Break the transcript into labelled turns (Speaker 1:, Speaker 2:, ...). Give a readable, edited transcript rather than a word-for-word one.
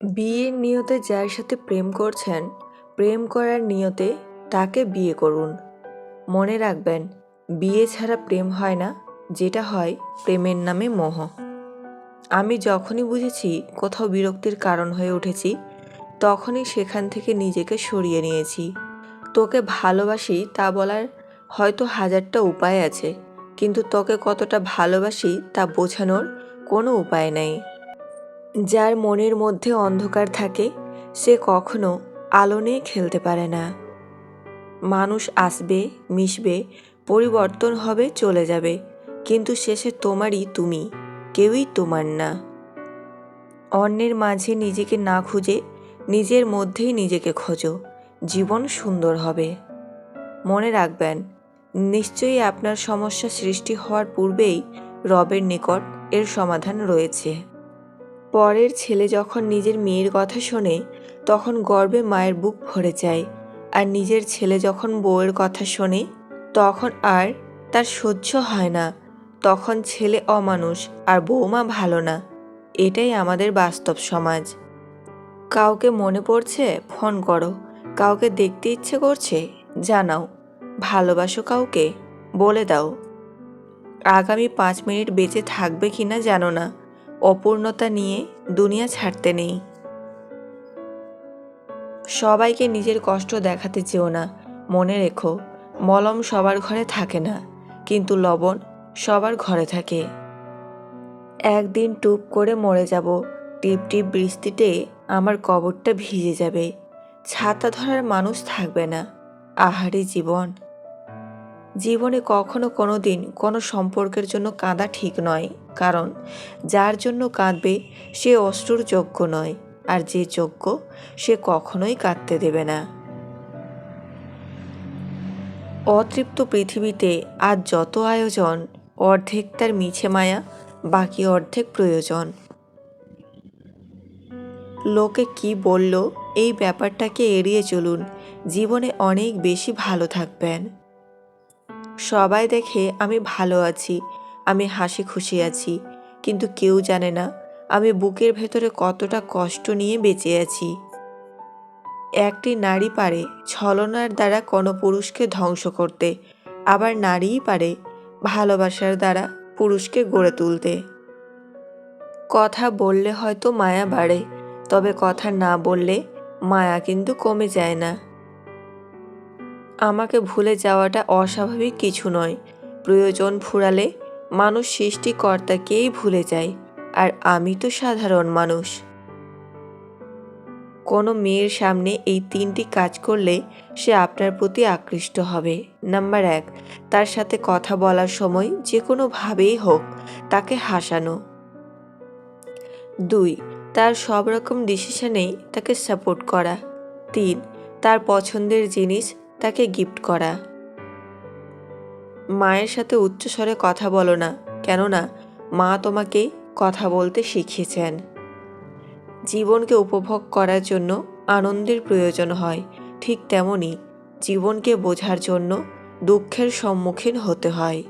Speaker 1: বিয়ের নিয়তে যার সাথে প্রেম করছেন, প্রেম করার নিয়তে তাকে বিয়ে করুন। মনে রাখবেন, বিয়ে ছাড়া প্রেম হয় না, যেটা হয় প্রেমের নামে মোহ। আমি যখনই বুঝেছি কোথাও বিরক্তির কারণ হয়ে উঠেছি, তখনই সেখান থেকে নিজেকে সরিয়ে নিয়েছি। তোকে ভালোবাসি তা বলার হয়তো হাজারটা উপায় আছে, কিন্তু তোকে কতটা ভালোবাসি তা বোঝানোর কোনো উপায় নেই। যার মনের মধ্যে অন্ধকার থাকে, সে কখনো আলো নিয়ে খেলতে পারে না। মানুষ আসবে, মিশবে, পরিবর্তন হবে, চলে যাবে, কিন্তু শেষে তোমারই তুমি, কেউই তোমার না। অন্যের মাঝে নিজেকে না খুঁজে নিজের মধ্যেই নিজেকে খোঁজো, জীবন সুন্দর হবে। মনে রাখবেন, নিশ্চয়ই আপনার সমস্যা সৃষ্টি হওয়ার পূর্বেই রবের নিকট এর সমাধান রয়েছে। পরের ছেলে যখন নিজের মেয়ের কথা শোনে, তখন গর্বে মায়ের বুক ভরে যায়, আর নিজের ছেলে যখন বউয়ের কথা শোনে, তখন আর তার সহ্য হয় না। তখন ছেলে অমানুষ আর বৌমা ভালো না। এটাই আমাদের বাস্তব সমাজ। কাউকে মনে পড়ছে, ফোন করো। কাউকে দেখতে ইচ্ছে করছে, জানাও। ভালোবাসো কাউকে, বলে দাও। আগামী 5 মিনিট বেঁচে থাকবে কিনা জানো না, অপূর্ণতা নিয়ে দুনিয়া ছাড়তে নেই। সবাইকে নিজের কষ্ট দেখাতে চেও না। মনে রেখো, মলম সবার ঘরে থাকে না, কিন্তু লবণ সবার ঘরে থাকে। একদিন টুপ করে মরে যাব, টিপ টিপ বৃষ্টিতে আমার কবরটা ভিজে যাবে। ছাতা ধরার মানুষ থাকবে না। আহারে জীবন। জীবনে কখনো কোনো দিন কোনো সম্পর্কের জন্য কাঁদা ঠিক নয়, কারণ যার জন্য কাঁদবে সে অশ্রুর যোগ্য নয়, আর যে যোগ্য সে কখনোই কাঁদতে দেবে না। অতৃপ্ত পৃথিবীতে আজ যত আয়োজন, অর্ধেক তার মিছে মায়া, বাকি অর্ধেক প্রয়োজন। লোকে কি বলল, এই ব্যাপারটাকে এড়িয়ে চলুন। জীবনে অনেক বেশি ভালো থাকবেন। সবাই দেখে আমি ভালো আছি, আমি হাসি খুশি আছি, কিন্তু কেউ জানে না আমি বুকের ভেতরে কতটা কষ্ট নিয়ে বেঁচে আছি। একটি নারী পারে ছলনার দ্বারা কোনো পুরুষকে ধ্বংস করতে, আবার নারীই পারে ভালোবাসার দ্বারা পুরুষকে গড়ে তুলতে। কথা বললে হয়তো মায়া বাড়ে, তবে কথা না বললে মায়া কিন্তু কমে যায় না। আমাকে ভুলে যাওয়াটা অস্বাভাবিক কিছু নয়। প্রয়োজন ফুরালে মানুষ সৃষ্টিকর্তাকেই ভুলে যায়, আর আমি তো সাধারণ মানুষ। কোনো মেয়ের সামনে এই 3টি কাজ করলে সে আপনার প্রতি আকৃষ্ট হবে। নাম্বার 1, তার সাথে কথা বলার সময় যে কোনোভাবেই হোক তাকে হাসানো। 2, তার সব রকম ডিসিশনেই তাকে সাপোর্ট করা। 3, তার পছন্দের জিনিস তাকে গিফট করা। মায়ের সাথে উচ্চস্বরে কথা বলো না, কেননা মা তোমাকে কথা বলতে শিখিয়েছেন। জীবনকে উপভোগ করার জন্য আনন্দের প্রয়োজন হয়, ঠিক তেমনি জীবনকে বোঝার জন্য দুঃখের সম্মুখীন হতে হয়।